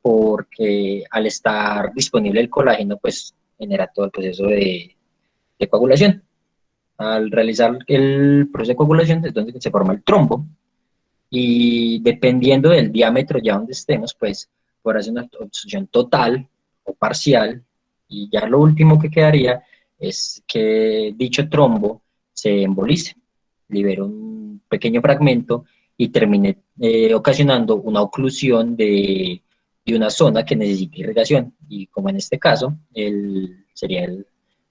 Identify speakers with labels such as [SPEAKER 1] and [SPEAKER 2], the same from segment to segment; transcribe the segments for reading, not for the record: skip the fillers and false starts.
[SPEAKER 1] porque al estar disponible el colágeno, pues genera todo el proceso de coagulación. Al realizar el proceso de coagulación es donde se forma el trombo, y dependiendo del diámetro ya donde estemos, pues por hacer una obstrucción total o parcial, y ya lo último que quedaría es que dicho trombo se embolice, libere un pequeño fragmento y termine ocasionando una oclusión de una zona que necesita irrigación, y como en este caso, sería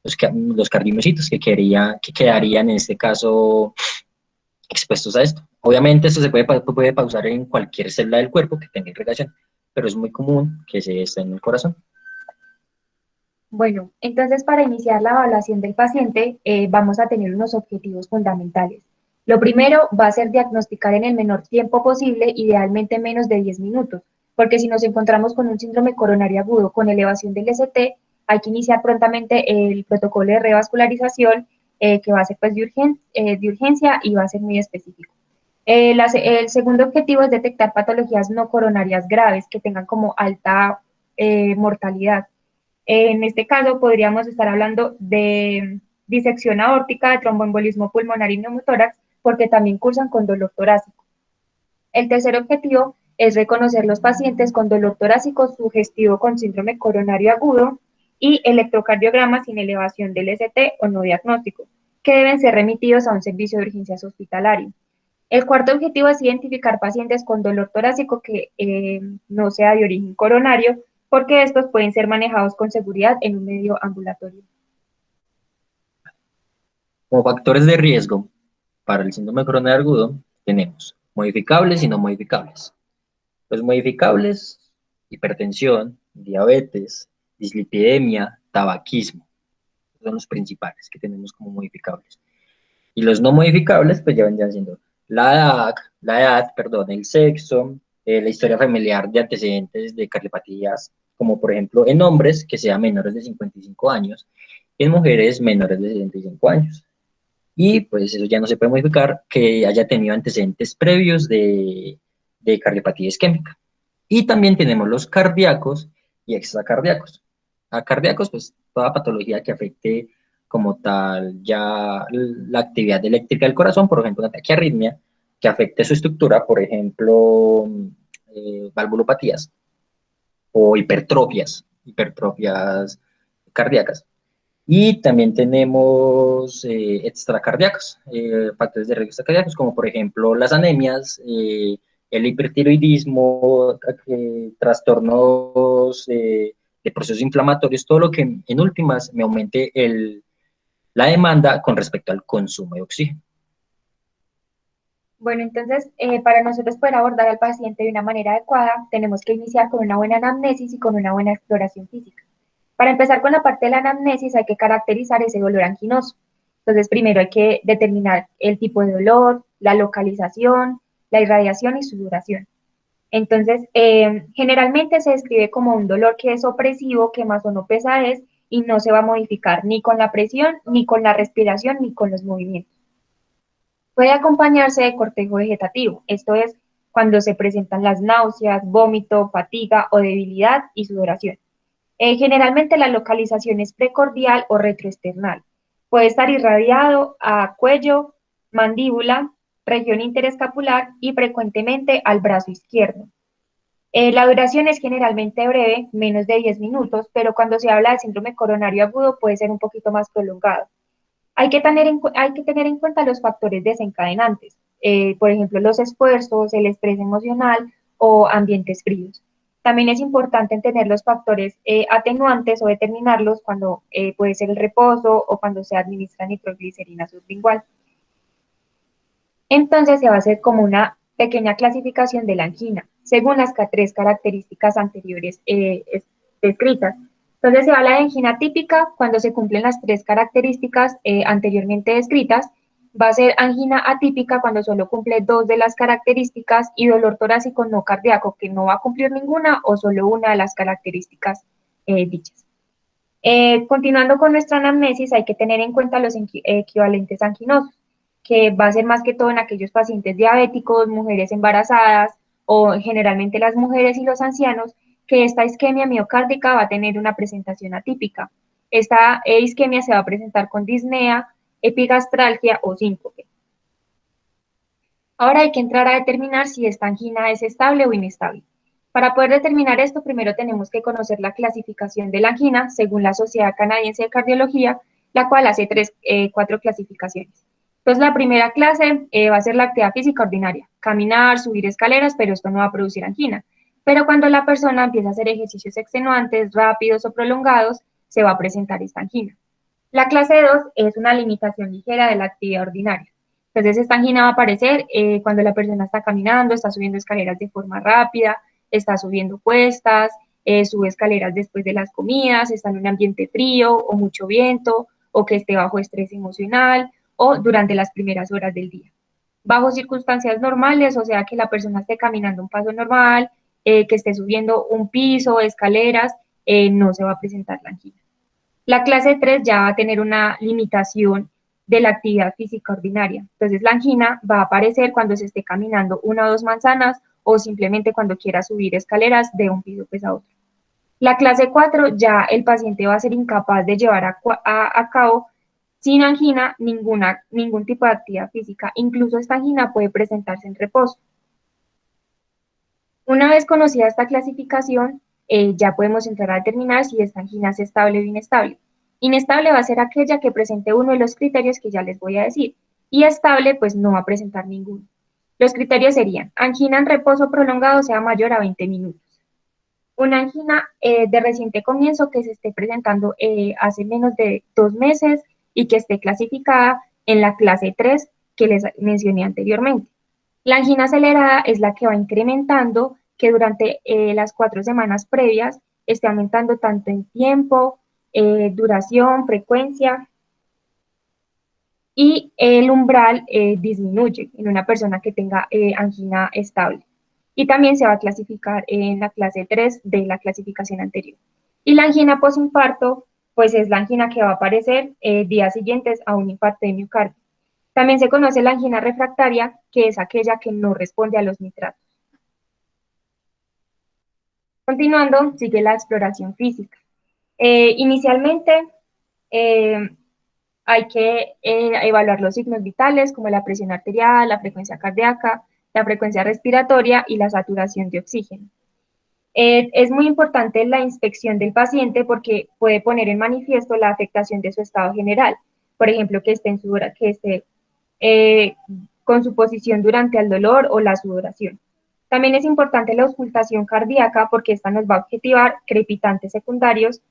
[SPEAKER 1] los cardiomiocitos que quedarían en este caso expuestos a esto. Obviamente esto se puede pausar en cualquier célula del cuerpo que tenga irrigación, pero es muy común que se esté en el corazón.
[SPEAKER 2] Bueno, entonces para iniciar la evaluación del paciente vamos a tener unos objetivos fundamentales. Lo primero va a ser diagnosticar en el menor tiempo posible, idealmente menos de 10 minutos, porque si nos encontramos con un síndrome coronario agudo con elevación del ST, hay que iniciar prontamente el protocolo de revascularización, que va a ser pues de urgencia y va a ser muy específico. El segundo objetivo es detectar patologías no coronarias graves que tengan como alta mortalidad. En este caso podríamos estar hablando de disección aórtica, de tromboembolismo pulmonar y neumotórax, porque también cursan con dolor torácico. El tercer objetivo es reconocer los pacientes con dolor torácico sugestivo con síndrome coronario agudo y electrocardiogramas sin elevación del ST o no diagnóstico, que deben ser remitidos a un servicio de urgencias hospitalario. El cuarto objetivo es identificar pacientes con dolor torácico que no sea de origen coronario, porque estos pueden ser manejados con seguridad en un medio ambulatorio.
[SPEAKER 1] Como factores de riesgo para el síndrome coronario agudo tenemos modificables y no modificables. Los modificables: hipertensión, diabetes, dislipidemia, tabaquismo. Son los principales que tenemos como modificables. Y los no modificables, pues ya vendrían siendo perdón, el sexo, la historia familiar de antecedentes de cardiopatías, como por ejemplo en hombres que sean menores de 55 años, y en mujeres menores de 65 años. Y pues eso ya no se puede modificar, que haya tenido antecedentes previos de cardiopatía isquémica. Y también tenemos los cardíacos y extracardíacos. A cardíacos, pues toda patología que afecte como tal ya la actividad eléctrica del corazón, por ejemplo, una taquiarritmia, que afecte su estructura, por ejemplo, valvulopatías o hipertrofias cardíacas. Y también tenemos extracardíacos, factores de riesgo extracardíacos, como por ejemplo las anemias, el hipertiroidismo, trastornos de procesos inflamatorios, todo lo que en últimas me aumente la demanda con respecto al consumo de oxígeno.
[SPEAKER 2] Bueno, entonces, para nosotros poder abordar al paciente de una manera adecuada, tenemos que iniciar con una buena anamnesis y con una buena exploración física. Para empezar con la parte de la anamnesis, hay que caracterizar ese dolor anginoso. Entonces, primero hay que determinar el tipo de dolor, la localización, la irradiación y su duración. Entonces, generalmente se describe como un dolor que es opresivo, que más o no pesadez y no se va a modificar ni con la presión, ni con la respiración, ni con los movimientos. Puede acompañarse de cortejo vegetativo, esto es cuando se presentan las náuseas, vómito, fatiga o debilidad y sudoración. Generalmente la localización es precordial o retroesternal. Puede estar irradiado a cuello, mandíbula, región interescapular y frecuentemente al brazo izquierdo. La duración es generalmente breve, menos de 10 minutos, pero cuando se habla de síndrome coronario agudo puede ser un poquito más prolongado. Hay que tener en cuenta los factores desencadenantes, por ejemplo, los esfuerzos, el estrés emocional o ambientes fríos. También es importante tener los factores atenuantes o determinarlos cuando puede ser el reposo o cuando se administra nitroglicerina sublingual. Entonces se va a hacer como una pequeña clasificación de la angina, según las tres características anteriores descritas. Entonces se habla de angina típica cuando se cumplen las tres características anteriormente descritas. Va a ser angina atípica cuando solo cumple dos de las características y dolor torácico no cardíaco que no va a cumplir ninguna o solo una de las características dichas. Continuando con nuestra anamnesis, hay que tener en cuenta los equivalentes anginosos, que va a ser más que todo en aquellos pacientes diabéticos, mujeres embarazadas o generalmente las mujeres y los ancianos que esta isquemia miocárdica va a tener una presentación atípica. Esta isquemia se va a presentar con disnea, epigastralgia o síncope. Ahora hay que entrar a determinar si esta angina es estable o inestable. Para poder determinar esto, primero tenemos que conocer la clasificación de la angina según la Sociedad Canadiense de Cardiología, la cual hace cuatro clasificaciones. Entonces, la primera clase va a ser la actividad física ordinaria, caminar, subir escaleras, pero esto no va a producir angina. Pero cuando la persona empieza a hacer ejercicios extenuantes, rápidos o prolongados, se va a presentar esta angina. La clase 2 es una limitación ligera de la actividad ordinaria. Entonces, esta angina va a aparecer cuando la persona está caminando, está subiendo escaleras de forma rápida, está subiendo cuestas, sube escaleras después de las comidas, está en un ambiente frío o mucho viento, o que esté bajo estrés emocional, o durante las primeras horas del día. Bajo circunstancias normales, o sea, que la persona esté caminando un paso normal, que esté subiendo un piso, escaleras, no se va a presentar la angina. La clase 3 ya va a tener una limitación de la actividad física ordinaria. Entonces, la angina va a aparecer cuando se esté caminando 1 o 2 manzanas o simplemente cuando quiera subir escaleras de un piso pues a otro. La clase 4 ya el paciente va a ser incapaz de llevar a cabo sin angina ningún tipo de actividad física. Incluso esta angina puede presentarse en reposo. Una vez conocida esta clasificación, ya podemos entrar a determinar si esta angina es estable o inestable. Inestable va a ser aquella que presente uno de los criterios que ya les voy a decir, y estable pues no va a presentar ninguno. Los criterios serían angina en reposo prolongado sea mayor a 20 minutos. Una angina de reciente comienzo que se esté presentando hace menos de 2 meses y que esté clasificada en la clase 3 que les mencioné anteriormente. La angina acelerada es la que va incrementando, que durante las 4 semanas previas esté aumentando tanto en tiempo, duración, frecuencia, y el umbral disminuye en una persona que tenga angina estable. Y también se va a clasificar en la clase 3 de la clasificación anterior. Y la angina posinfarto, pues es la angina que va a aparecer días siguientes a un infarto de miocardio. También se conoce la angina refractaria, que es aquella que no responde a los nitratos. Continuando, sigue la exploración física. Inicialmente, hay que evaluar los signos vitales como la presión arterial, la frecuencia cardíaca, la frecuencia respiratoria y la saturación de oxígeno. Es muy importante la inspección del paciente porque puede poner en manifiesto la afectación de su estado general. Por ejemplo, que esté con su posición durante el dolor o la sudoración. También es importante la auscultación cardíaca porque esta nos va a objetivar crepitantes secundarios,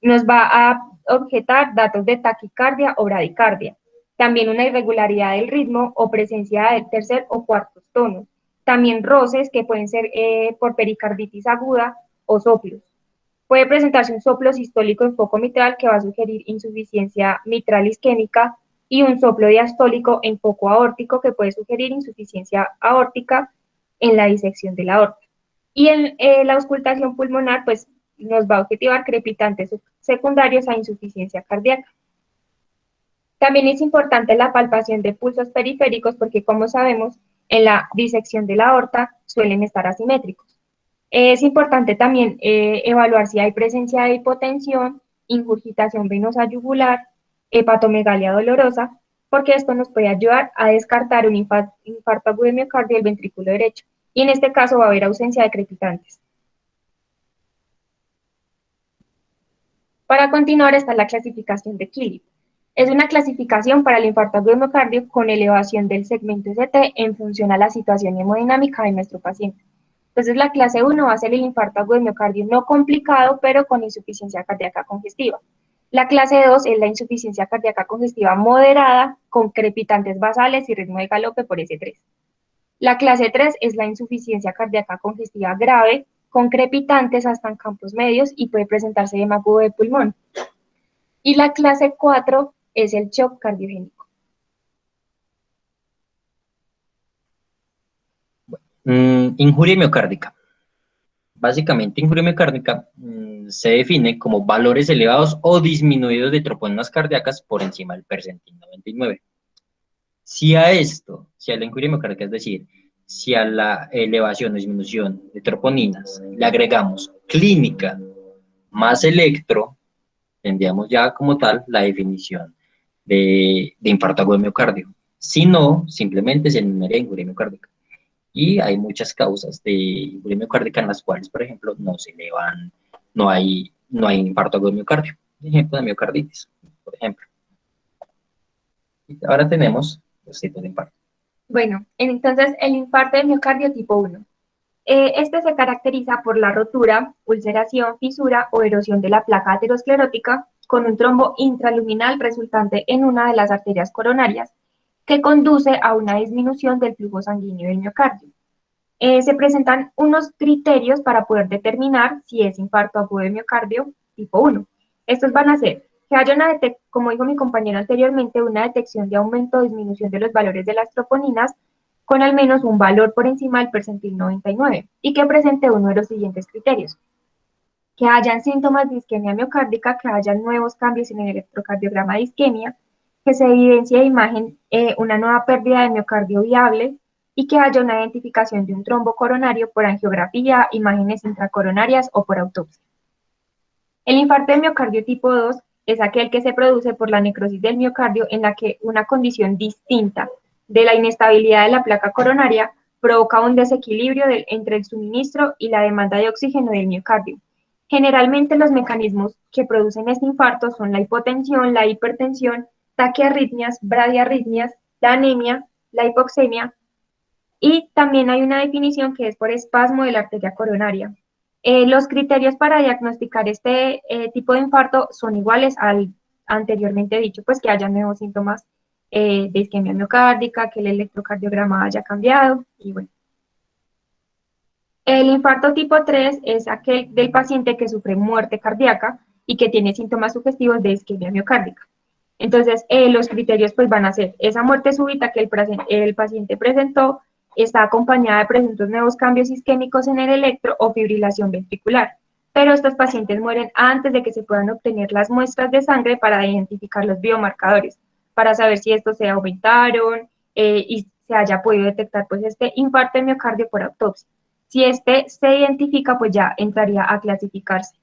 [SPEAKER 2] nos va a objetar datos de taquicardia o bradicardia. También una irregularidad del ritmo o presencia de tercer o cuartos tonos. También roces que pueden ser por pericarditis aguda o soplos. Puede presentarse un soplo sistólico en foco mitral que va a sugerir insuficiencia mitral isquémica y un soplo diastólico en foco aórtico que puede sugerir insuficiencia aórtica en la disección de la aorta. Y en la auscultación pulmonar, pues nos va a objetivar crepitantes secundarios a insuficiencia cardíaca. También es importante la palpación de pulsos periféricos porque, como sabemos, en la disección de la aorta suelen estar asimétricos. Es importante también evaluar si hay presencia de hipotensión, ingurgitación venosa yugular, hepatomegalia dolorosa, porque esto nos puede ayudar a descartar un infarto agudo de miocardio del ventrículo derecho. Y en este caso va a haber ausencia de crepitantes. Para continuar está la clasificación de Killip. Es una clasificación para el infarto agudo de miocardio con elevación del segmento ST en función a la situación hemodinámica de nuestro paciente. Entonces la clase 1 va a ser el infarto agudo de miocardio no complicado, pero con insuficiencia cardíaca congestiva. La clase 2 es la insuficiencia cardíaca congestiva moderada con crepitantes basales y ritmo de galope por S3. La clase 3 es la insuficiencia cardíaca congestiva grave con crepitantes hasta en campos medios y puede presentarse edema agudo de pulmón. Y la clase 4 es el shock cardiogénico.
[SPEAKER 1] Injuria miocárdica. Básicamente, injuria miocárdica se define como valores elevados o disminuidos de troponas cardíacas por encima del percentil 99. Si a la injuria miocárdica, es decir, Si a la elevación o disminución de troponinas le agregamos clínica más electro, tendríamos ya como tal la definición de infarto agudo de miocardio. Si no, simplemente se enumera injuria miocárdica. Y hay muchas causas de injuria miocárdica en las cuales, por ejemplo, no se elevan, no hay infarto agudo de miocardio. Ejemplo de miocarditis, por ejemplo. Y ahora tenemos los tipos de infarto.
[SPEAKER 2] Bueno, entonces el infarto de miocardio tipo 1. Este se caracteriza por la rotura, ulceración, fisura o erosión de la placa aterosclerótica con un trombo intraluminal resultante en una de las arterias coronarias que conduce a una disminución del flujo sanguíneo del miocardio. Se presentan unos criterios para poder determinar si es infarto agudo de miocardio tipo 1. Estos van a ser que haya una como dijo mi compañero anteriormente, una detección de aumento o disminución de los valores de las troponinas con al menos un valor por encima del percentil 99 y que presente uno de los siguientes criterios. Que hayan síntomas de isquemia miocárdica, que hayan nuevos cambios en el electrocardiograma de isquemia, que se evidencie de imagen una nueva pérdida de miocardio viable y que haya una identificación de un trombo coronario por angiografía, imágenes intracoronarias o por autopsia. El infarto de miocardio tipo 2 es aquel que se produce por la necrosis del miocardio en la que una condición distinta de la inestabilidad de la placa coronaria provoca un desequilibrio entre el suministro y la demanda de oxígeno del miocardio. Generalmente los mecanismos que producen este infarto son la hipotensión, la hipertensión, taquiarritmias, bradiarritmias, la anemia, la hipoxemia y también hay una definición que es por espasmo de la arteria coronaria. Los criterios para diagnosticar este tipo de infarto son iguales al anteriormente dicho, pues que haya nuevos síntomas de isquemia miocárdica, que el electrocardiograma haya cambiado y bueno. El infarto tipo 3 es aquel del paciente que sufre muerte cardíaca y que tiene síntomas sugestivos de isquemia miocárdica. Entonces, los criterios pues van a ser esa muerte súbita que el paciente presentó, está acompañada de presuntos nuevos cambios isquémicos en el electro o fibrilación ventricular. Pero estos pacientes mueren antes de que se puedan obtener las muestras de sangre para identificar los biomarcadores, para saber si estos se aumentaron y se haya podido detectar pues este infarto de miocardio por autopsia. Si este se identifica, pues ya entraría a clasificarse.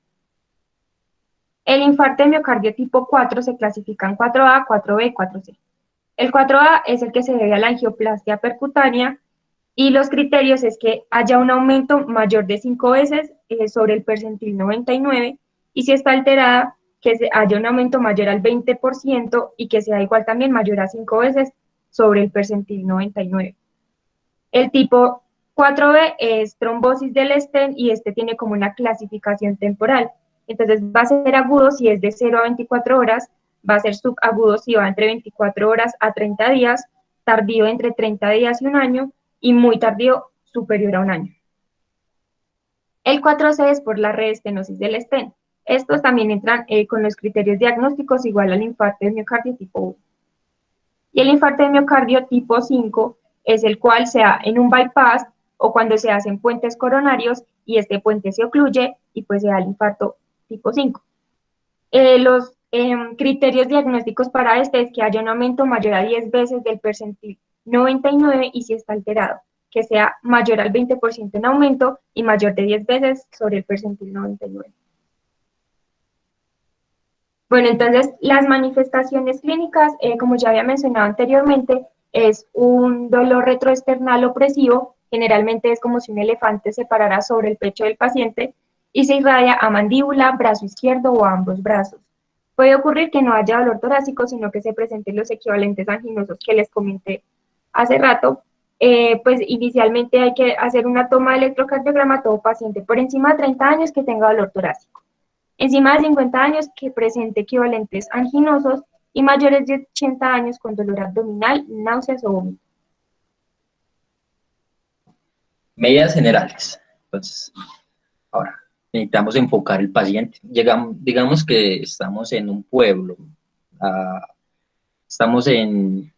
[SPEAKER 2] El infarto de miocardio tipo 4 se clasifica en 4A, 4B y 4C. El 4A es el que se debe a la angioplastia percutánea y los criterios es que haya un aumento mayor de 5 veces sobre el percentil 99 y si está alterada, que haya un aumento mayor al 20% y que sea igual también mayor a 5 veces sobre el percentil 99. El tipo 4B es trombosis del stent y este tiene como una clasificación temporal. Entonces va a ser agudo si es de 0 a 24 horas, va a ser subagudo si va entre 24 horas a 30 días, tardío entre 30 días y un año y muy tardío superior a un año. El 4C es por la reestenosis del stent. Estos también entran con los criterios diagnósticos igual al infarto de miocardio tipo 1. Y el infarto de miocardio tipo 5 es el cual se da en un bypass o cuando se hacen puentes coronarios y este puente se ocluye y pues se da el infarto tipo 5. Los criterios diagnósticos para este es que haya un aumento mayor a 10 veces del percentil 99 y si está alterado, que sea mayor al 20% en aumento y mayor de 10 veces sobre el percentil 99. Bueno, entonces las manifestaciones clínicas, como ya había mencionado anteriormente, es un dolor retroesternal opresivo, generalmente es como si un elefante se parara sobre el pecho del paciente y se irradia a mandíbula, brazo izquierdo o a ambos brazos. Puede ocurrir que no haya dolor torácico, sino que se presenten los equivalentes anginosos que les comenté hace rato. Pues inicialmente hay que hacer una toma de electrocardiograma a todo paciente por encima de 30 años que tenga dolor torácico. Encima de 50 años que presente equivalentes anginosos y mayores de 80 años con dolor abdominal, náuseas o vómito.
[SPEAKER 1] Medidas generales. Entonces, ahora, necesitamos enfocar el paciente. Digamos que estamos en un pueblo, estamos en,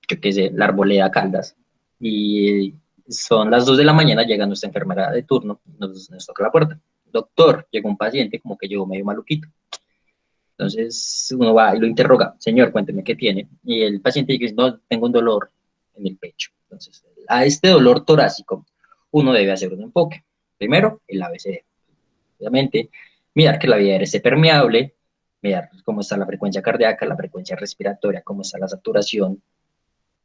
[SPEAKER 1] yo qué sé, la Arboleda Caldas, y son las 2 de la mañana, llega nuestra enfermera de turno, nos toca la puerta. Doctor, llegó un paciente como que llegó medio maluquito. Entonces uno va y lo interroga, señor, cuénteme qué tiene. Y el paciente dice, no, tengo un dolor en el pecho. Entonces a este dolor torácico, uno debe hacer un enfoque. Primero, el ABCD. Obviamente, mirar que la vía aérea esté permeable, mirar cómo está la frecuencia cardíaca, la frecuencia respiratoria, cómo está la saturación,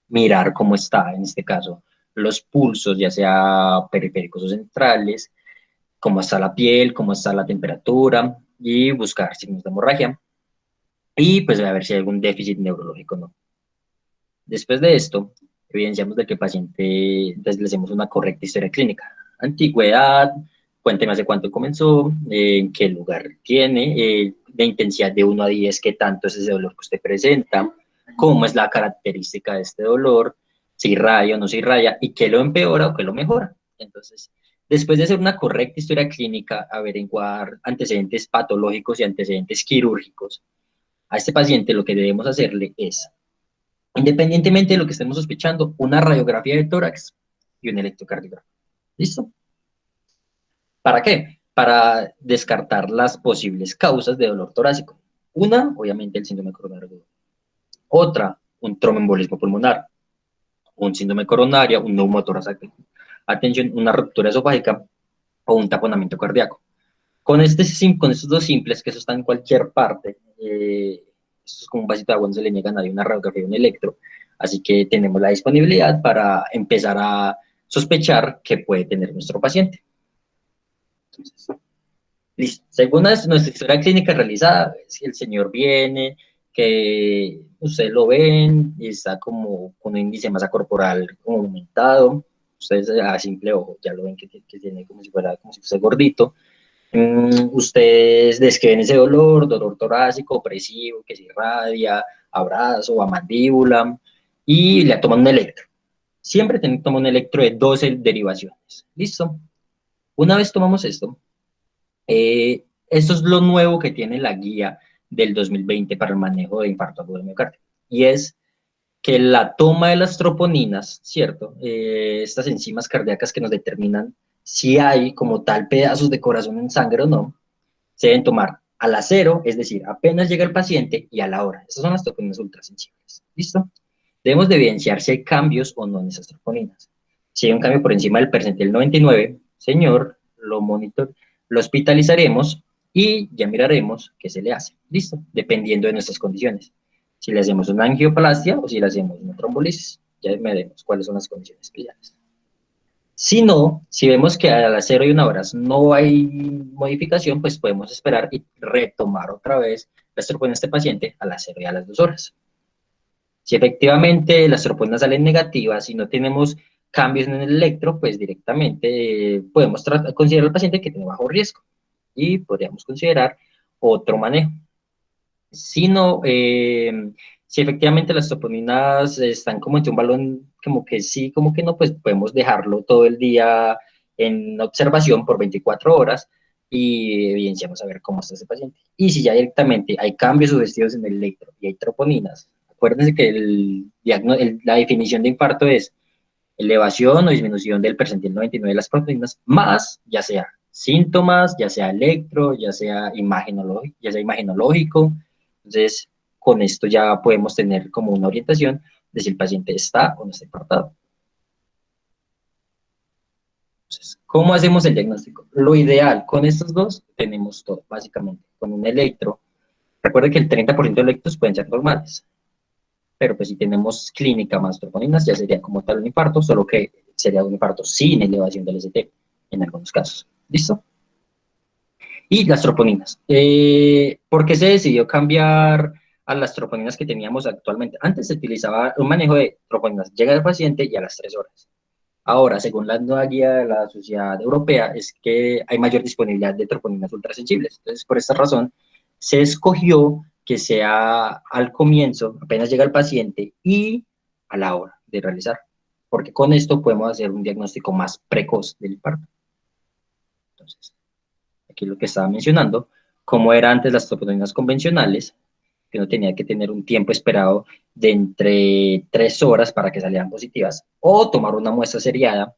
[SPEAKER 1] mirar cómo está, en este caso, los pulsos, ya sea periféricos o centrales, cómo está la piel, cómo está la temperatura, y buscar signos de hemorragia, y pues a ver si hay algún déficit neurológico o no. Después de esto, evidenciamos de que el paciente, entonces le hacemos una correcta historia clínica. Antigüedad, cuénteme hace cuánto comenzó, en qué lugar tiene, de intensidad de 1 a 10, qué tanto es ese dolor que usted presenta, cómo es la característica de este dolor, si irradia o no se irradia, y qué lo empeora o qué lo mejora. Entonces, después de hacer una correcta historia clínica, averiguar antecedentes patológicos y antecedentes quirúrgicos, a este paciente lo que debemos hacerle es, independientemente de lo que estemos sospechando, una radiografía de tórax y un electrocardiograma. ¿Listo? ¿Para qué? Para descartar las posibles causas de dolor torácico. Una, obviamente, el síndrome coronario agudo. Otra, un tromboembolismo pulmonar. Un síndrome coronario, un neumotórax, atención, una ruptura esofágica o un taponamiento cardíaco. Con estos dos simples, que eso está en cualquier parte, esto es como un vasito de agua, no se le niega a nadie una radiografía y un electro, así que tenemos la disponibilidad para empezar a sospechar que puede tener nuestro paciente. Entonces, listo. Según nuestra historia clínica realizada, si el señor viene, que ustedes lo ven y está como con un índice de masa corporal como aumentado, ustedes a simple ojo ya lo ven que tiene como si fuese gordito. Ustedes describen ese dolor torácico, opresivo, que se irradia, a brazo, a mandíbula, y le toman un electro. Siempre tienen que tomar un electro de 12 derivaciones. ¿Listo? Una vez tomamos esto es lo nuevo que tiene la guía del 2020 para el manejo de infarto agudo de miocardio. Y es que la toma de las troponinas, ¿cierto? Estas enzimas cardíacas que nos determinan si hay como tal pedazos de corazón en sangre o no, se deben tomar a la 0, es decir, apenas llega el paciente, y a la hora. Estas son las troponinas ultrasensibles. ¿Listo? Debemos de evidenciar si hay cambios o no en esas troponinas. Si hay un cambio por encima del percentil 99, señor, lo hospitalizaremos y ya miraremos qué se le hace. ¿Listo? Dependiendo de nuestras condiciones. Si le hacemos una angioplastia o si le hacemos una trombolisis. Ya veremos cuáles son las condiciones especiales. Si no, si vemos que a las 0 y 1 horas no hay modificación, pues podemos esperar y retomar otra vez las troponinas de este paciente a las 0 y a las 2 horas. Si efectivamente las troponinas salen negativas y no tenemos cambios en el electro, pues directamente podemos considerar al paciente que tiene bajo riesgo y podríamos considerar otro manejo. Si no, si efectivamente las troponinas están como entre un balón, como que sí, como que no, pues podemos dejarlo todo el día en observación por 24 horas y evidenciamos a ver cómo está ese paciente. Y si ya directamente hay cambios sugestivos en el electro y hay troponinas, acuérdense que la definición de infarto es elevación o disminución del percentil 99 de las proteínas, más ya sea síntomas, ya sea electro, ya sea imagenológico. Entonces, con esto ya podemos tener como una orientación de si el paciente está o no está infartado. Entonces, ¿cómo hacemos el diagnóstico? Lo ideal, con estos dos tenemos todo, básicamente. Con un electro, recuerden que el 30% de electros pueden ser normales, pero pues si tenemos clínica más troponinas, ya sería como tal un infarto, solo que sería un infarto sin elevación del ST, en algunos casos. ¿Listo? Y las troponinas. ¿Por qué se decidió cambiar a las troponinas que teníamos actualmente? Antes se utilizaba un manejo de troponinas, llega el paciente y a las 3 horas. Ahora, según la nueva guía de la Sociedad Europea, es que hay mayor disponibilidad de troponinas ultrasensibles. Entonces, por esta razón, se escogió que sea al comienzo, apenas llega el paciente, y a la hora de realizar, porque con esto podemos hacer un diagnóstico más precoz del infarto. Entonces, aquí lo que estaba mencionando, como era antes las troponinas convencionales, que uno tenía que tener un tiempo esperado de entre 3 horas para que salieran positivas, o tomar una muestra seriada.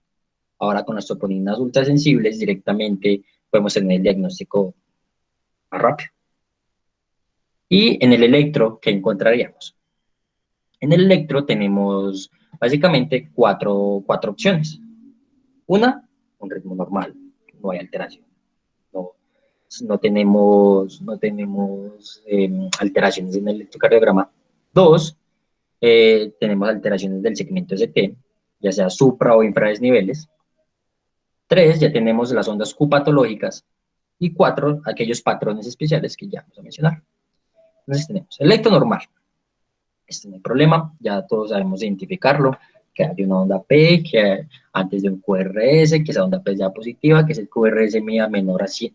[SPEAKER 1] Ahora con las troponinas ultrasensibles directamente podemos tener el diagnóstico más rápido. Y en el electro, ¿qué encontraríamos? En el electro tenemos básicamente cuatro opciones. Una, un ritmo normal, no hay alteración. No tenemos alteraciones en el electrocardiograma. Dos, tenemos alteraciones del segmento ST, ya sea supra o infradesniveles. Tres, ya tenemos las ondas Q patológicas. Y cuatro, aquellos patrones especiales que ya vamos a mencionar. Entonces tenemos electro normal. Este no hay problema, ya todos sabemos identificarlo, que hay una onda P, que antes de un QRS, que esa onda P sea positiva, que ese QRS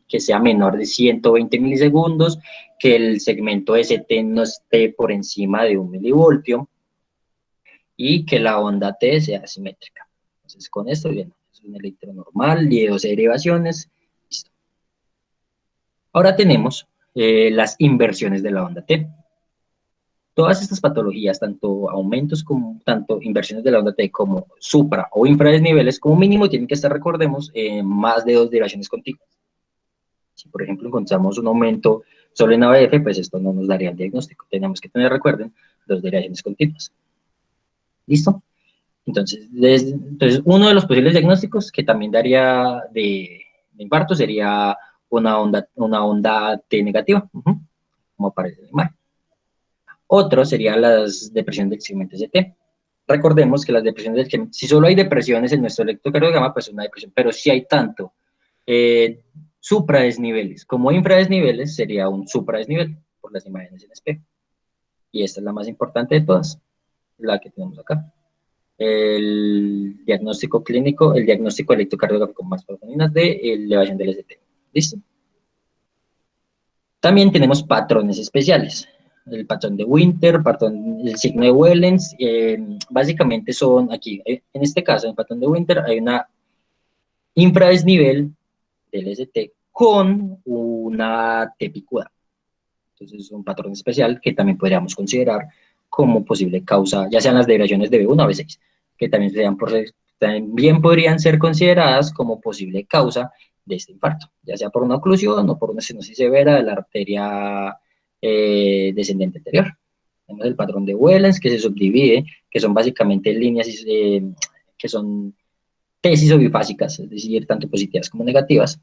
[SPEAKER 1] que sea menor de 120 milisegundos, que el segmento ST no esté por encima de 1 milivoltio, y que la onda T sea simétrica. Entonces con esto, bien, es un electro normal y de 12 derivaciones, listo. Ahora tenemos las inversiones de la onda T. Todas estas patologías, tanto aumentos como tanto inversiones de la onda T como supra o infradesniveles, como mínimo tienen que estar, recordemos, más de 2 derivaciones contiguas. Si, por ejemplo, encontramos un aumento solo en ABF, pues esto no nos daría el diagnóstico. Tenemos que tener, recuerden, 2 derivaciones continuas. ¿Listo? Entonces, uno de los posibles diagnósticos que también daría de infarto sería una onda T negativa, como aparece en la imagen. Otro sería las depresiones del segmento ST. Recordemos que las depresiones del segmento, si solo hay depresiones en nuestro electrocardiograma, pues es una depresión, pero si hay tanto supradesniveles como infradesniveles, sería un supradesnivel por las imágenes en espejo. Y esta es la más importante de todas, la que tenemos acá. El diagnóstico clínico, el diagnóstico electrocardiográfico más profundas de elevación del ST. ¿Listo? También tenemos patrones especiales. El patrón de Winter, el signo de Wellens, básicamente son aquí, en este caso, en el patrón de Winter, hay una infradesnivel del ST con una T picuda. Entonces es un patrón especial que también podríamos considerar como posible causa, ya sean las deviaciones de B1 o B6, que también podrían ser consideradas como posible causa de este infarto, ya sea por una oclusión o por una estenosis severa de la arteria descendente anterior. Tenemos el patrón de Wellens, que se subdivide, que son básicamente líneas que son tesis o bifásicas, es decir, tanto positivas como negativas.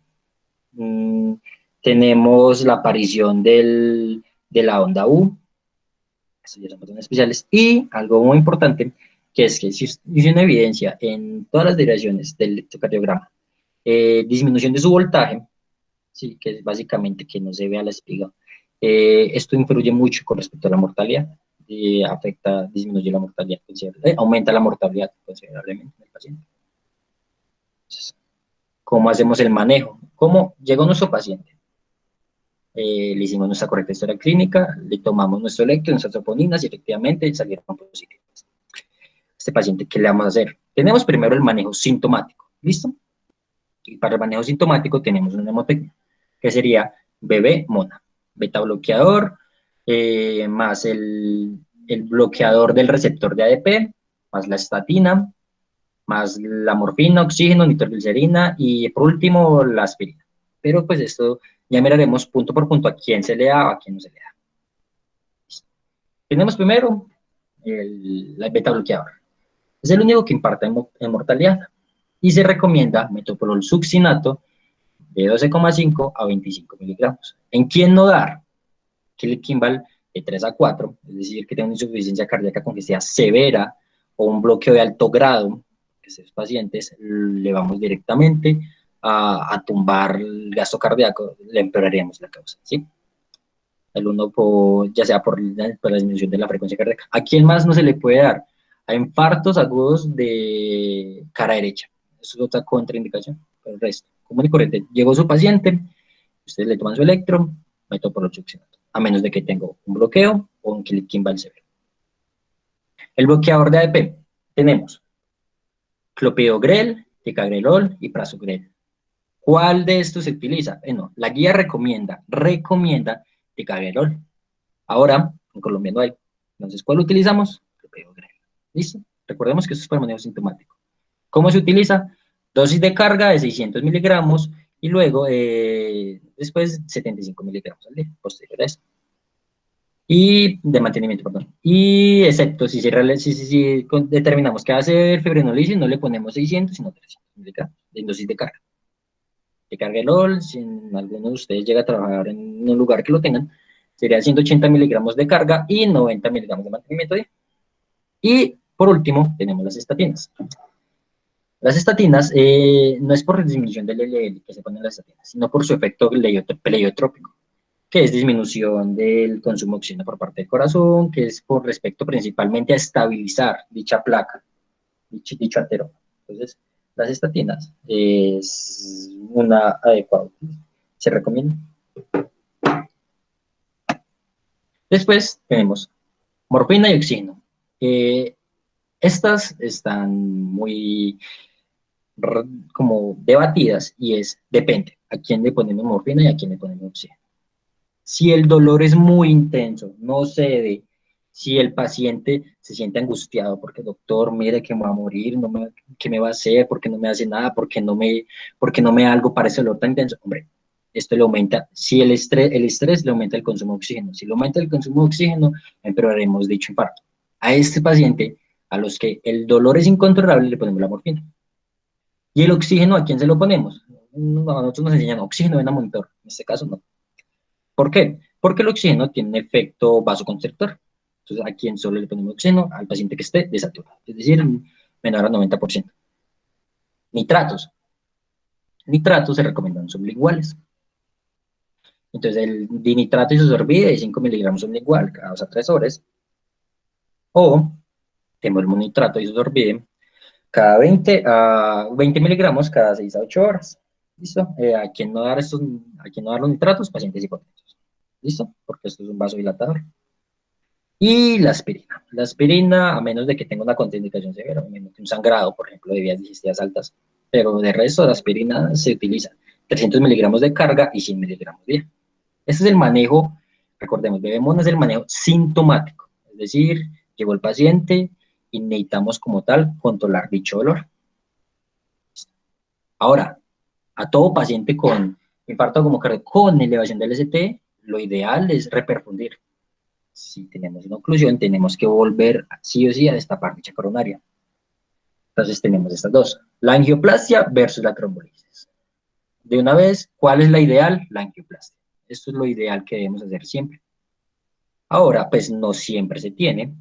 [SPEAKER 1] Tenemos la aparición de la onda U, estos ya son patrones especiales, y algo muy importante, que es que si hizo una evidencia en todas las derivaciones del electrocardiograma, disminución de su voltaje, sí, que es básicamente que no se vea la espiga, esto influye mucho con respecto a la mortalidad, disminuye la mortalidad, aumenta la mortalidad considerablemente en el paciente. Entonces, ¿cómo hacemos el manejo? ¿Cómo llegó nuestro paciente? Le hicimos nuestra correcta historia clínica, le tomamos nuestro electro, nuestras troponinas y efectivamente salieron positivas. Este paciente, ¿qué le vamos a hacer? Tenemos primero el manejo sintomático, ¿listo? Y para el manejo sintomático tenemos una mnemotecnia, que sería BB-MONA, beta bloqueador, más el bloqueador del receptor de ADP, más la estatina, más la morfina, oxígeno, nitroglicerina y por último la aspirina. Pero pues esto ya miraremos punto por punto a quién se le da o a quién no se le da. Tenemos primero el beta bloqueador. Es el único que imparte en mortalidad y se recomienda metoprolol succinato de 12,5 a 25 miligramos. ¿En quién no dar? Kimball de 3 a 4, es decir, que tenga una insuficiencia cardíaca con que sea severa o un bloqueo de alto grado, que esos pacientes le vamos directamente a tumbar el gasto cardíaco, le empeoraríamos la causa, ¿sí? El 1 ya sea por la disminución de la frecuencia cardíaca. ¿A quién más no se le puede dar? A infartos agudos de cara derecha. Eso es otra contraindicación. Pero el resto, común y corriente. Llegó su paciente, ustedes le toman su electro, metoprolol succinato, a menos de que tenga un bloqueo o un Kimball severo. El bloqueador de ADP, tenemos clopidogrel, ticagrelol y prasugrel. ¿Cuál de estos se utiliza? Bueno, la guía recomienda ticagrelol. Ahora, en Colombia no hay. Entonces, ¿cuál utilizamos? Clopidogrel. ¿Listo? Recordemos que esto es para manejo sintomático. ¿Cómo se utiliza? Dosis de carga de 600 miligramos y luego, después, 75 miligramos al día, posterior a esto. y de mantenimiento, perdón. Y excepto si determinamos que va a ser fibrinolisis, no le ponemos 600, sino 300 miligramos de dosis de carga. Que cargue el OL, si alguno de ustedes llega a trabajar en un lugar que lo tengan, sería 180 miligramos de carga y 90 miligramos de mantenimiento. Y por último, tenemos las estatinas. Las estatinas no es por disminución del LDL que se ponen las estatinas, sino por su efecto pleiotrópico, que es disminución del consumo de oxígeno por parte del corazón, que es por respecto principalmente a estabilizar dicha placa, dicho ateroma. Entonces, las estatinas es una adecuada, se recomienda. Después tenemos morfina y oxígeno. Estas están muy como debatidas y depende a quién le ponemos morfina y a quién le ponemos oxígeno. Si el dolor es muy intenso, no cede, si el paciente se siente angustiado porque doctor, mire que me va a morir, ¿qué me va a hacer? ¿Por qué no me hace nada? ¿Por qué no me da algo para ese dolor tan intenso? Hombre, esto le aumenta, si el estrés le aumenta el consumo de oxígeno, si le aumenta el consumo de oxígeno, empeoraremos dicho infarto. A este paciente, a los que el dolor es incontrolable, le ponemos la morfina. ¿Y el oxígeno a quién se lo ponemos? No, a nosotros nos enseñan oxígeno en monitor, en este caso no. ¿Por qué? Porque el oxígeno tiene un efecto vasoconstrictor. Entonces, ¿a quién solo le ponemos oxígeno? Al paciente que esté desaturado, es decir, menor al 90%. Nitratos. Nitratos se recomiendan sublinguales. Entonces, el dinitrato isosorbide de 5 miligramos sublingual cada 2 a 3 horas. O tenemos el monitrato isosorbide cada 20 miligramos cada 6 a 8 horas. ¿Listo? ¿A quién no dar los nitratos? Pacientes hipotensos. ¿Listo? Porque esto es un vasodilatador. Y la aspirina. La aspirina, a menos de que tenga una contraindicación severa, un sangrado, por ejemplo, de vías digestivas altas, pero de resto la aspirina se utiliza 300 miligramos de carga y 100 miligramos día. Este es el manejo, recordemos, debemos hacer el manejo sintomático, es decir, llegó el paciente y necesitamos como tal controlar dicho dolor. Ahora, a todo paciente con infarto como con elevación del ST, lo ideal es reperfundir. Si tenemos una oclusión, tenemos que volver sí o sí a destapar dicha coronaria. Entonces tenemos estas dos, la angioplastia versus la trombolisis. De una vez, ¿cuál es la ideal? La angioplastia. Esto es lo ideal que debemos hacer siempre. Ahora, pues no siempre se tiene.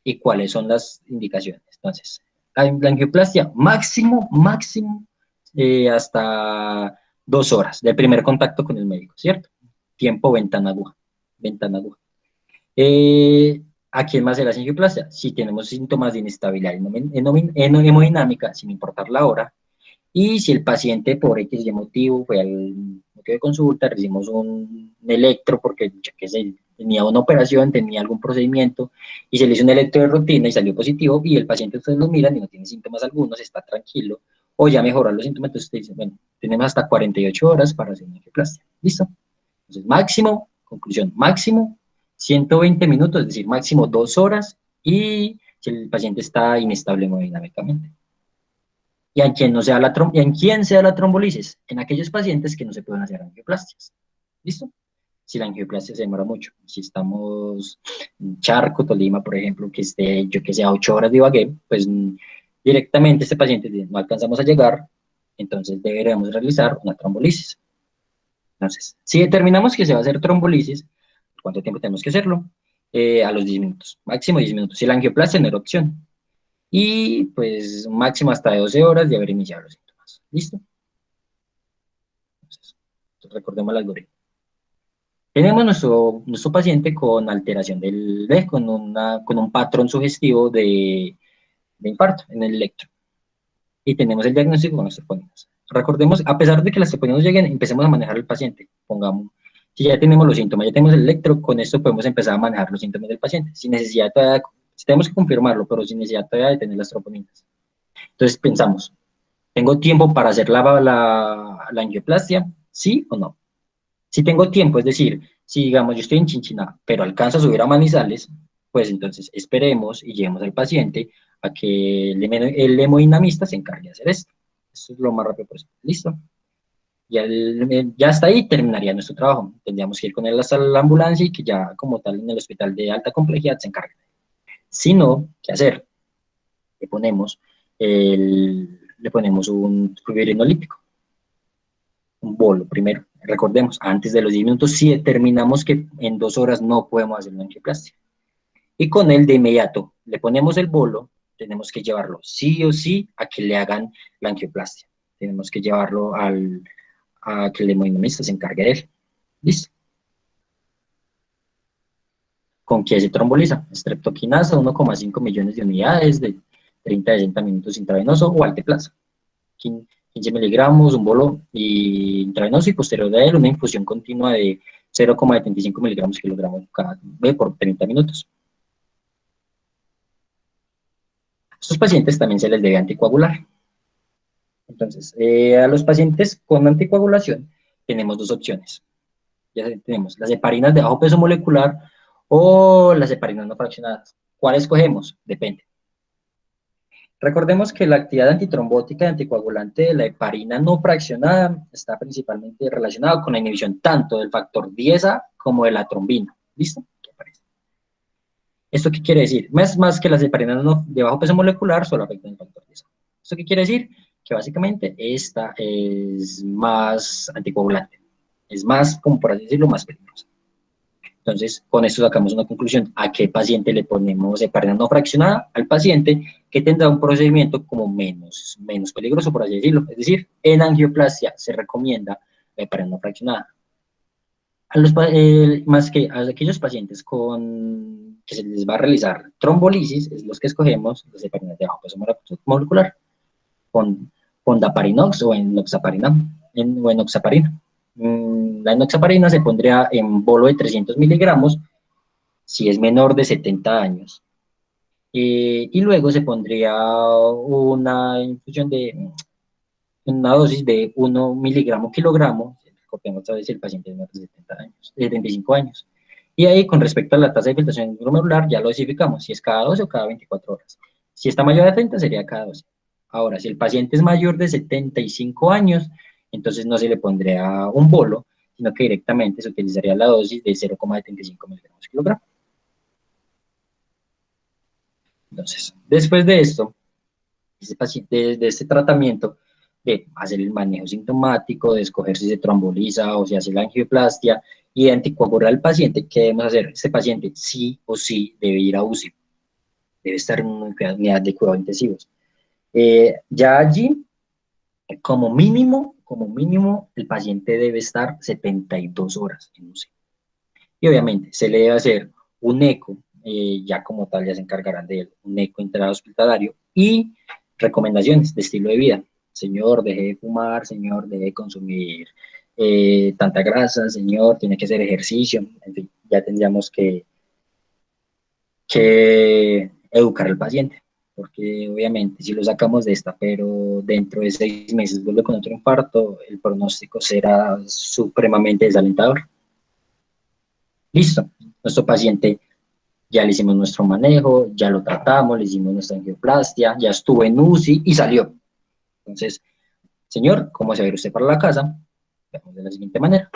[SPEAKER 1] ¿Y cuáles son las indicaciones? Entonces, la angioplastia máximo, hasta 2 horas de primer contacto con el médico, ¿cierto? Tiempo ventana aguja. ¿A quién más se la angioplastia? Si tenemos síntomas de inestabilidad hemodinámica, sin importar la hora, y si el paciente por X y motivo fue al motivo de consulta, recibimos un electro porque ya que tenía una operación, tenía algún procedimiento, y se le hizo un electro de rutina y salió positivo, y el paciente ustedes lo miran y no tiene síntomas algunos, está tranquilo, o ya mejoró los síntomas, entonces usted dice, bueno, tenemos hasta 48 horas para hacer una angioplastia. ¿Listo? Entonces, máximo, conclusión, máximo 120 minutos, es decir, máximo 2 horas, y si el paciente está inestable hemodinámicamente. ¿Y en quién sea la trombolisis? En aquellos pacientes que no se pueden hacer angioplastias. ¿Listo? Si la angioplastia se demora mucho. Si estamos en Charco, Tolima, por ejemplo, que esté, yo que sé, a 8 horas de Ibagué, pues directamente este paciente no alcanzamos a llegar, entonces deberemos realizar una trombolisis. Entonces, si determinamos que se va a hacer trombolisis, ¿cuánto tiempo tenemos que hacerlo? A los 10 minutos, máximo 10 minutos. Si la angioplastia no era opción. Y pues un máximo hasta de 12 horas de haber iniciado los síntomas. ¿Listo? Entonces, recordemos el algoritmo. Tenemos nuestro paciente con alteración con un patrón sugestivo de infarto en el electro. Y tenemos el diagnóstico con las troponinas. Recordemos, a pesar de que las troponinas lleguen, empecemos a manejar al paciente. Pongamos, si ya tenemos los síntomas, ya tenemos el electro, con esto podemos empezar a manejar los síntomas del paciente, sin necesidad todavía, tenemos que confirmarlo, pero sin necesidad todavía de tener las troponinas. Entonces pensamos, ¿tengo tiempo para hacer la angioplastia? ¿Sí o no? Si tengo tiempo, es decir, si digamos yo estoy en Chinchiná, pero alcanzo a subir a Manizales, pues entonces esperemos y llevemos al paciente a que el hemodinamista se encargue de hacer esto. Esto es lo más rápido posible. ¿Listo? Ya hasta ahí terminaría nuestro trabajo. Tendríamos que ir con él hasta la ambulancia y que ya como tal en el hospital de alta complejidad se encargue. Si no, ¿qué hacer? Le ponemos un fibrinolítico, un bolo primero. Recordemos, antes de los 10 minutos, si determinamos que en 2 horas no podemos hacer una angioplastia. Y con él de inmediato le ponemos el bolo, tenemos que llevarlo sí o sí a que le hagan la angioplastia. Tenemos que llevarlo a que el hemodinamista se encargue de él. ¿Listo? ¿Con qué se tromboliza? Streptokinasa, 1,5 millones de unidades de 30 a 60 minutos intravenoso o alteplasa. 15 miligramos, un bolo intravenoso y posterior a él una infusión continua de 0,75 miligramos kilogramos cada vez por 30 minutos. A estos pacientes también se les debe anticoagular. Entonces, a los pacientes con anticoagulación tenemos dos opciones. Ya tenemos las heparinas de bajo peso molecular o las heparinas no fraccionadas. ¿Cuál escogemos? Depende. Recordemos que la actividad antitrombótica y anticoagulante de la heparina no fraccionada está principalmente relacionada con la inhibición tanto del factor 10A como de la trombina. ¿Listo? ¿Qué parece? ¿Esto qué quiere decir? Más que las heparinas de bajo peso molecular solo afectan el factor 10A. ¿Esto qué quiere decir? Que básicamente esta es más anticoagulante. Es más, como por así decirlo, más peligrosa. Entonces, con esto sacamos una conclusión. ¿A qué paciente le ponemos heparina no fraccionada? Al paciente que tendrá un procedimiento como menos peligroso, por así decirlo. Es decir, en angioplastia se recomienda la heparina no fraccionada. Más que a aquellos pacientes que se les va a realizar trombolisis, es los que escogemos las heparinas de bajo peso molecular, con fondaparinux o enoxaparina. La enoxaparina se pondría en bolo de 300 miligramos si es menor de 70 años. Y luego se pondría una infusión una dosis de 1 miligramo kilogramo, copiamos otra vez si el paciente es menor de 70 años, de 75 años. Y ahí, con respecto a la tasa de filtración glomerular, ya lo dosificamos, si es cada 12 o cada 24 horas. Si está mayor de 30, sería cada 12. Ahora, si el paciente es mayor de 75 años, entonces no se le pondría un bolo, sino que directamente se utilizaría la dosis de 0,75 miligramos kilogramo. Entonces, después de esto, de este tratamiento, de hacer el manejo sintomático, de escoger si se tromboliza o si hace la angioplastia y de anticoagular al paciente, ¿qué debemos hacer? Este paciente sí o sí debe ir a UCI, debe estar en una unidad de cuidados intensivos. Ya allí, como mínimo, el paciente debe estar 72 horas en UCI. Y obviamente se le debe hacer un eco, ya como tal ya se encargarán de él, un eco intrahospitalario y recomendaciones de estilo de vida. Señor, deje de fumar, señor, deje de consumir tanta grasa, señor, tiene que hacer ejercicio, en fin, ya tendríamos que educar al paciente, porque obviamente si lo sacamos de esta, pero dentro de 6 meses vuelve con otro infarto, el pronóstico será supremamente desalentador. Listo, nuestro paciente ya le hicimos nuestro manejo, ya lo tratamos, le hicimos nuestra angioplastia, ya estuvo en UCI y salió. Entonces, señor, ¿cómo se va a ir usted para la casa? Veamos de la siguiente manera.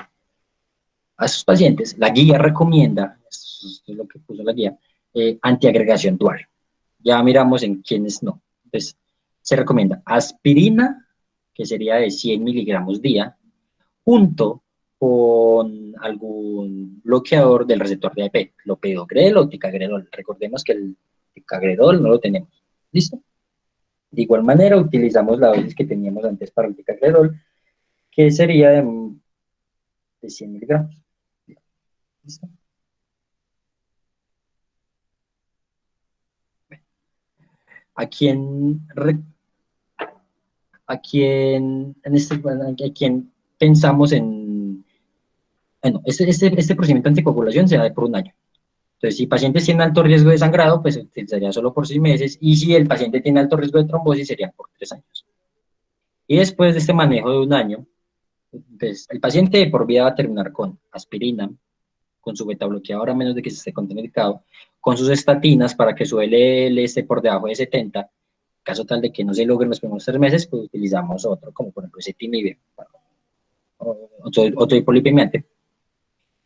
[SPEAKER 1] A sus pacientes, la guía recomienda, esto es lo que puso la guía, antiagregación dual. Ya miramos en quiénes no. Entonces, se recomienda aspirina, que sería de 100 miligramos día, junto con algún bloqueador del receptor de AIP, clopidogrel o ticagrelol. Recordemos que el ticagrelol no lo tenemos. ¿Listo? De igual manera, utilizamos la dosis que teníamos antes para el ticagrelol, que sería de 100 miligramos. ¿Listo? ¿A quién, a quién pensamos en... Bueno, este procedimiento de anticoagulación se da por un año. Entonces, si el paciente tiene alto riesgo de sangrado, pues se utilizaría solo por 6 meses, y si el paciente tiene alto riesgo de trombosis, serían por 3 años. Y después de este manejo de un año, pues, el paciente por vida va a terminar con aspirina, con su beta bloqueador a menos de que se esté contraindicado, con sus estatinas para que su LL esté por debajo de 70, en caso tal de que no se logren los primeros 3 meses, pues utilizamos otro, como por ejemplo ezetimibe. otro hipolipemiante.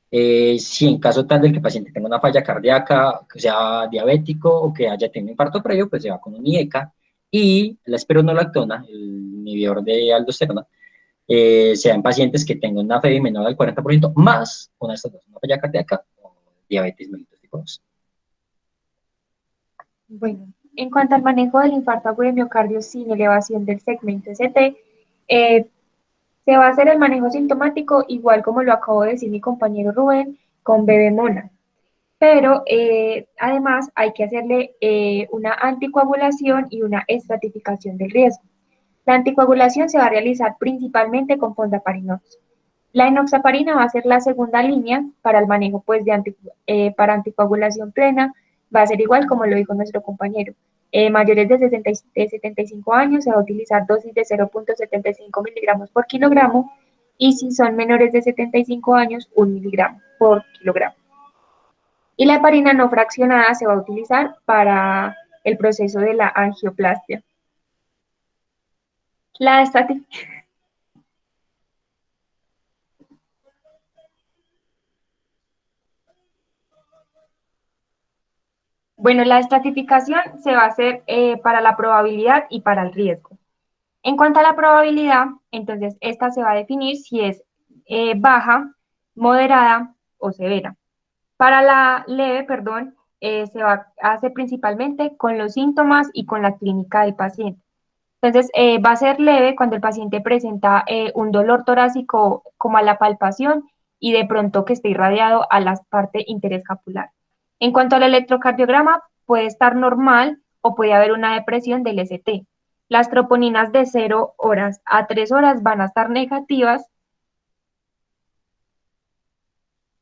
[SPEAKER 1] Si en caso tal del que el paciente tenga una falla cardíaca, que sea diabético o que haya tenido un infarto previo, pues se va con un IECA. Y la espironolactona, el inhibidor de aldosterona, sea en pacientes que tengan una FEBI menor al 40%, más una de estas dos, una falla cardíaca o diabetes mellitus tipo 2.
[SPEAKER 2] Bueno, en cuanto al manejo del infarto agudo de miocardio sin elevación del segmento ST, eh, se va a hacer el manejo sintomático igual como lo acabo de decir mi compañero Rubén con bebemona, pero además hay que hacerle una anticoagulación y una estratificación del riesgo. La anticoagulación se va a realizar principalmente con fondaparinol. La enoxaparina va a ser la segunda línea para el manejo pues, para anticoagulación plena. Va a ser igual como lo dijo nuestro compañero. Mayores de 75 años se va a utilizar dosis de 0,75 miligramos por kilogramo y si son menores de 75 años, 1 miligramo por kilogramo. Y la heparina no fraccionada se va a utilizar para el proceso de la angioplastia. La Bueno, la estratificación se va a hacer para la probabilidad y para el riesgo. En cuanto a la probabilidad, entonces esta se va a definir si es baja, moderada o severa. Para la leve, perdón, se va a hacer principalmente con los síntomas y con la clínica del paciente. Entonces, va a ser leve cuando el paciente presenta un dolor torácico como a la palpación y de pronto que esté irradiado a la parte interescapular. En cuanto al electrocardiograma, puede estar normal o puede haber una depresión del ST. Las troponinas de 0 horas a 3 horas van a estar negativas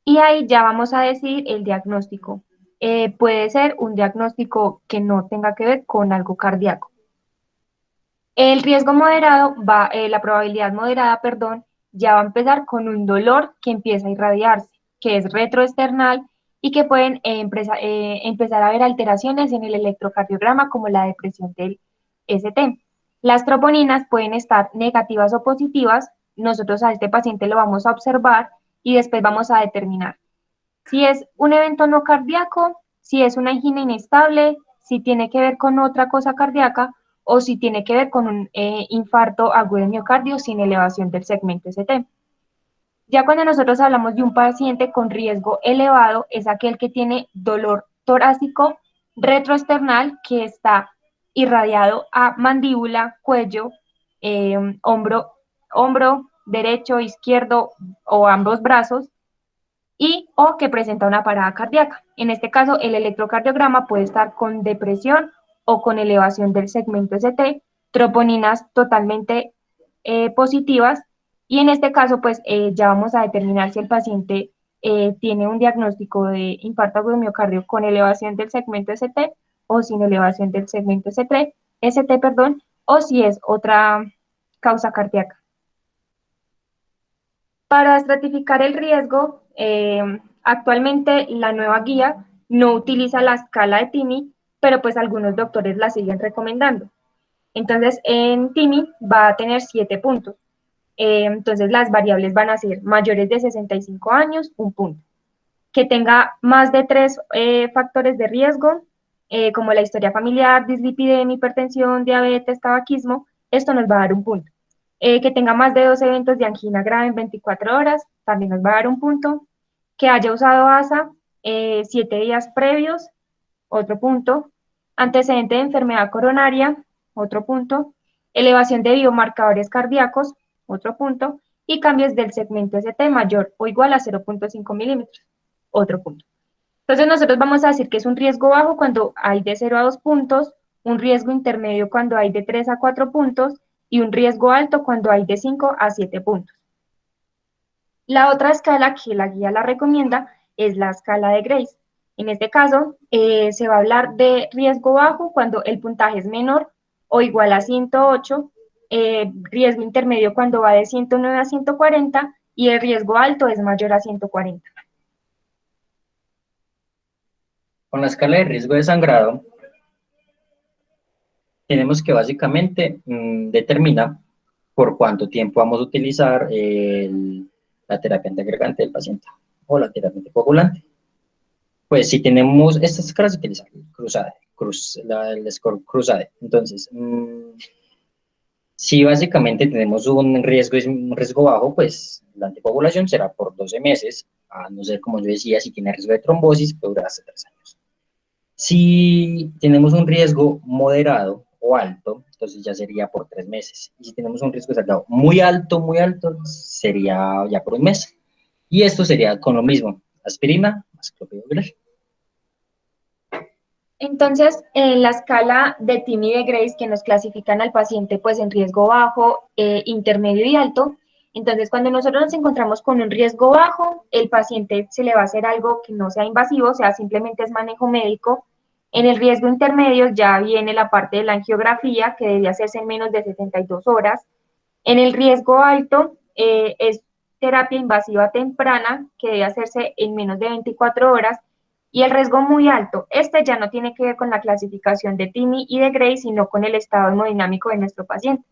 [SPEAKER 2] y ahí ya vamos a decir el diagnóstico. Puede ser un diagnóstico que no tenga que ver con algo cardíaco. El riesgo moderado la probabilidad moderada, perdón, ya va a empezar con un dolor que empieza a irradiarse, que es retroesternal y que pueden empezar a haber alteraciones en el electrocardiograma como la depresión del ST. Las troponinas pueden estar negativas o positivas. Nosotros a este paciente lo vamos a observar y después vamos a determinar si es un evento no cardíaco, si es una angina inestable, si tiene que ver con otra cosa cardíaca o si tiene que ver con un infarto agudo de miocardio sin elevación del segmento ST. Ya cuando nosotros hablamos de un paciente con riesgo elevado, es aquel que tiene dolor torácico retroesternal que está irradiado a mandíbula, cuello, hombro derecho, izquierdo o ambos brazos y o que presenta una parada cardíaca. En este caso, el electrocardiograma puede estar con depresión o con elevación del segmento ST, troponinas totalmente positivas, y en este caso, pues ya vamos a determinar si el paciente tiene un diagnóstico de infarto agudo de miocardio con elevación del segmento ST o sin elevación del segmento ST, perdón, o si es otra causa cardíaca. Para estratificar el riesgo, actualmente la nueva guía no utiliza la escala de TIMI, pero pues algunos doctores la siguen recomendando. Entonces, en TIMI va a tener 7 puntos. Entonces, las variables van a ser mayores de 65 años, un punto. Que tenga más de 3 factores de riesgo, como la historia familiar, dislipidemia, hipertensión, diabetes, tabaquismo, esto nos va a dar un punto. Que tenga más de 2 eventos de angina grave en 24 horas, también nos va a dar un punto. Que haya usado ASA 7 días previos, otro punto. Antecedente de enfermedad coronaria, otro punto. Elevación de biomarcadores cardíacos, otro punto. Y cambios del segmento ST mayor o igual a 0,5 milímetros, otro punto. Entonces nosotros vamos a decir que es un riesgo bajo cuando hay de 0 a 2 puntos, un riesgo intermedio cuando hay de 3 a 4 puntos y un riesgo alto cuando hay de 5 a 7 puntos. La otra escala que la guía la recomienda es la escala de Grace. En este caso, se va a hablar de riesgo bajo cuando el puntaje es menor o igual a 108, riesgo intermedio cuando va de 109 a 140 y el riesgo alto es mayor a 140.
[SPEAKER 1] Con la escala de riesgo de sangrado, tenemos que básicamente determinar por cuánto tiempo vamos a utilizar la terapia antiagregante del paciente o la terapia anticoagulante. Pues si tenemos estas caras, utilizar el score cruzade. Entonces, si básicamente tenemos un riesgo bajo, pues la anticoagulación será por 12 meses, a no ser, como yo decía, si tiene riesgo de trombosis, puede durar hasta 3 años. Si tenemos un riesgo moderado o alto, entonces ya sería por 3 meses. Y si tenemos un riesgo saltado muy alto, sería ya por un mes. Y esto sería con lo mismo, aspirina más clopidogrel.
[SPEAKER 2] Entonces, en la escala de Timmy de Grace, que nos clasifican al paciente pues en riesgo bajo, intermedio y alto, entonces cuando nosotros nos encontramos con un riesgo bajo, el paciente se le va a hacer algo que no sea invasivo, o sea, simplemente es manejo médico. En el riesgo intermedio ya viene la parte de la angiografía, que debe hacerse en menos de 72 horas. En el riesgo alto es terapia invasiva temprana, que debe hacerse en menos de 24 horas. Y el riesgo muy alto, este ya no tiene que ver con la clasificación de TIMI y de Gray, sino con el estado hemodinámico de nuestro paciente.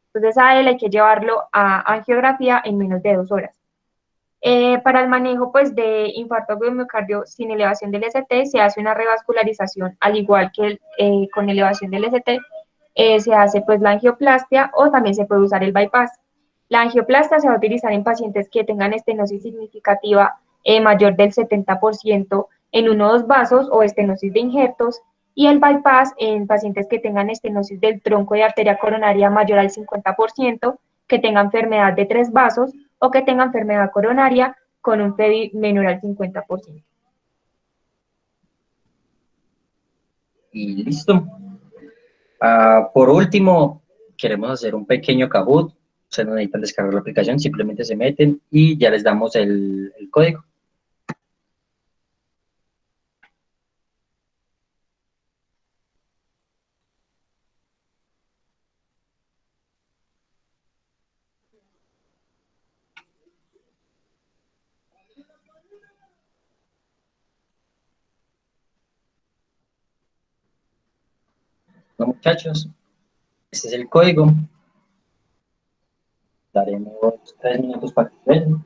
[SPEAKER 2] Entonces a él hay que llevarlo a angiografía en menos de 2 horas. Para el manejo pues, de infarto de miocardio sin elevación del ST se hace una revascularización, al igual que con elevación del ST, se hace pues la angioplastia o también se puede usar el bypass. La angioplastia se va a utilizar en pacientes que tengan estenosis significativa mayor del 70% en uno o dos vasos o estenosis de injertos, y el bypass en pacientes que tengan estenosis del tronco de arteria coronaria mayor al 50%, que tengan enfermedad de 3 vasos o que tengan enfermedad coronaria con un FEBI menor al 50%.
[SPEAKER 1] Y listo. Por último, queremos hacer un pequeño Kahoot. Ustedes no necesitan descargar la aplicación, simplemente se meten y ya les damos el código. Bueno, muchachos, este es el código. Daremos 3 minutos para que vean.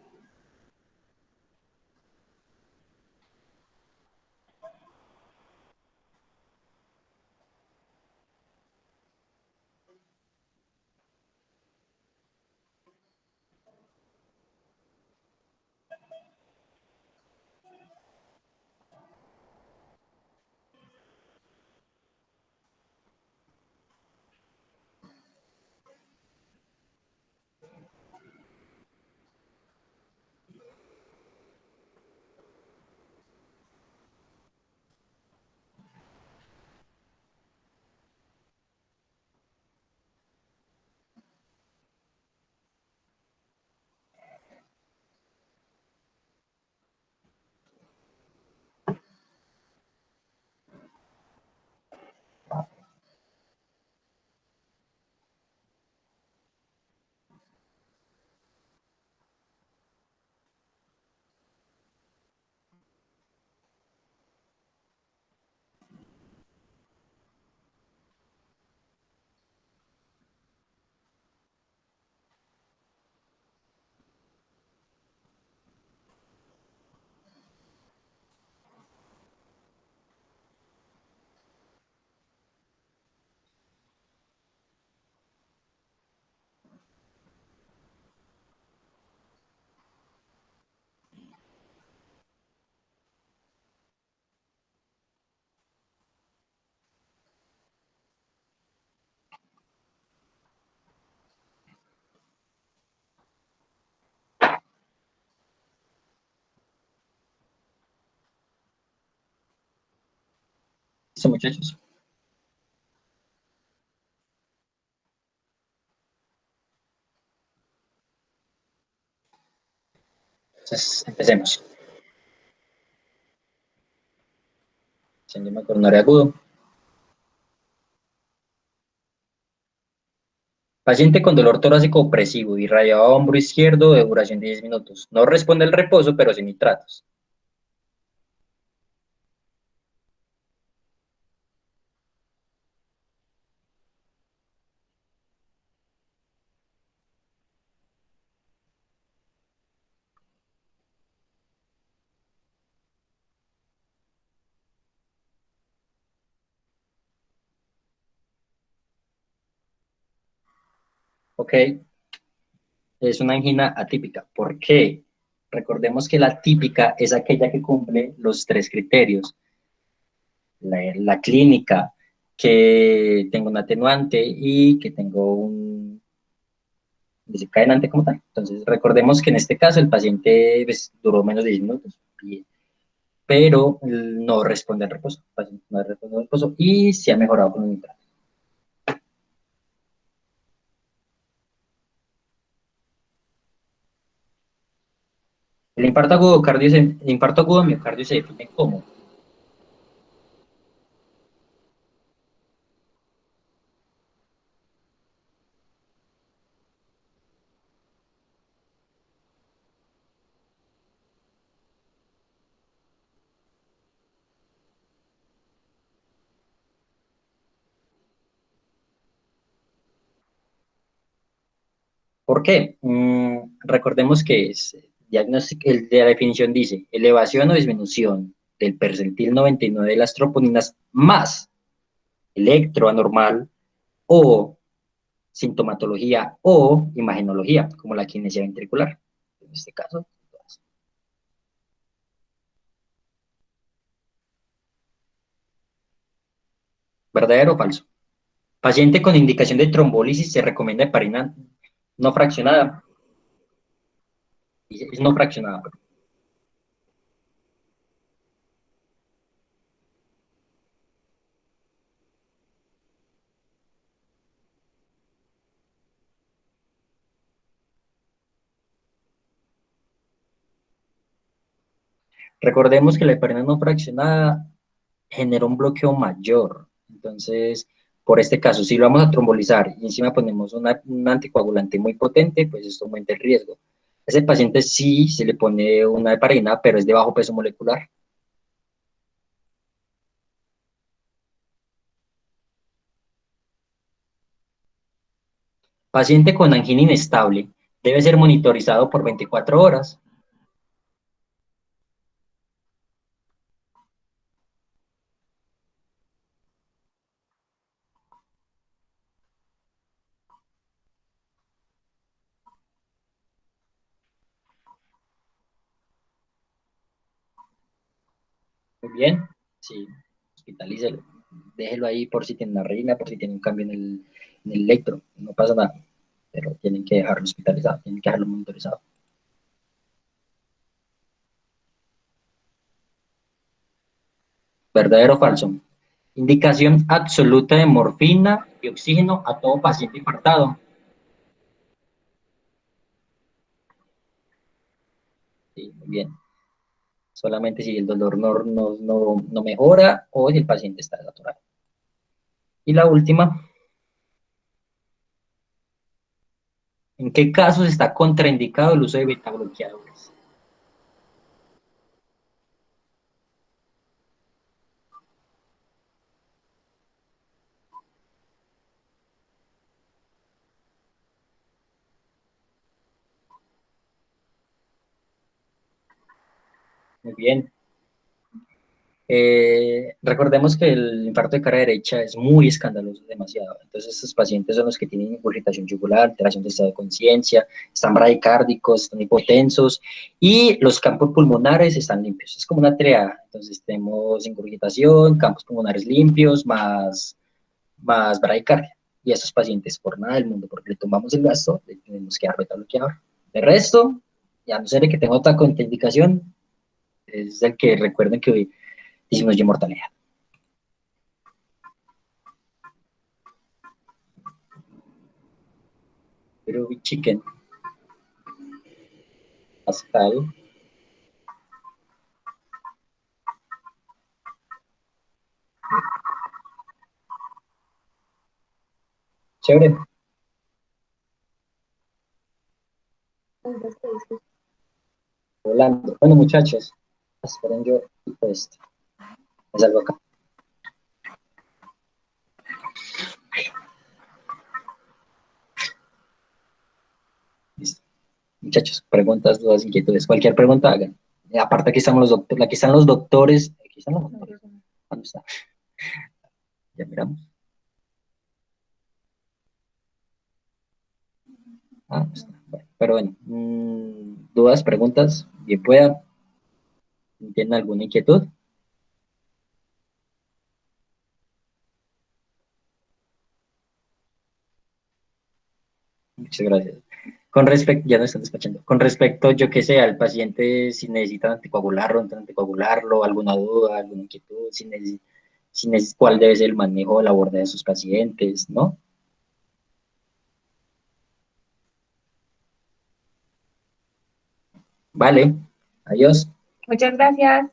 [SPEAKER 1] Listo, muchachos. Entonces, empecemos. Síndrome coronario agudo. Paciente con dolor torácico opresivo, irradiado a hombro izquierdo de duración de 10 minutos. No responde al reposo, pero sin nitratos. Ok, es una angina atípica. ¿Por qué? Recordemos que la típica es aquella que cumple los tres criterios. La clínica, que tengo un atenuante y que tengo un desencadenante como tal. Entonces, recordemos que en este caso el paciente pues, duró menos de 10 minutos, pero no responde al reposo. El paciente no responde al reposo y se ha mejorado con un nitrato. El infarto agudo de miocardio se define como ¿por qué? Recordemos que el de la definición dice elevación o disminución del percentil 99 de las troponinas más electro anormal o sintomatología o imagenología, como la kinesia ventricular. En este caso, ¿verdadero o falso? Paciente con indicación de trombólisis se recomienda heparina no fraccionada. Es no fraccionada. Recordemos que la heparina no fraccionada genera un bloqueo mayor. Entonces, por este caso, si lo vamos a trombolizar y encima ponemos un anticoagulante muy potente, pues esto aumenta el riesgo. A ese paciente sí se le pone una heparina, pero es de bajo peso molecular. Paciente con angina inestable debe ser monitorizado por 24 horas. Muy bien, sí, hospitalícelo. Déjelo ahí por si tiene una reina, por si tiene un cambio en el electro. No pasa nada, pero tienen que dejarlo hospitalizado, tienen que dejarlo monitorizado. ¿Verdadero o falso? Indicación absoluta de morfina y oxígeno a todo paciente infartado. Sí, muy bien. Solamente si el dolor no mejora o si el paciente está saturado. Y la última, ¿en qué casos está contraindicado el uso de betabloqueadores? Muy bien. Recordemos que el infarto de cara derecha es muy escandaloso, demasiado. Entonces, estos pacientes son los que tienen irritación yugular, alteración de estado de conciencia, están bradicárdicos, están hipotensos y los campos pulmonares están limpios. Es como una triada. Entonces, tenemos ingurgitación, campos pulmonares limpios, más bradicardia. Y a estos pacientes, por nada del mundo, porque le tomamos el gasto, le tenemos que dar beta bloqueador. De resto, ya no sé de que tenga otra contraindicación, es el que recuerden que hoy disminuye mortalidad. Pero chicken, Pascal, chévere, volando. Bueno, muchachos, esperen yo, pues, me salgo acá. Listo. Muchachos, preguntas, dudas, inquietudes, cualquier pregunta hagan. Aparte aquí estamos los doctores, aquí están los doctores, aquí están los doctores. ¿Dónde está? Ya miramos. Ah, está. Bueno, pero bueno, dudas, preguntas, bien pueda. ¿Tienen alguna inquietud? Muchas gracias. Con respecto, ya no están despachando. Con respecto, yo qué sé, al paciente, si necesitan anticoagularlo, no anticoagularlo, alguna duda, alguna inquietud, cuál debe ser el manejo, la abordaje de sus pacientes, ¿no? Vale, adiós.
[SPEAKER 2] Muchas gracias.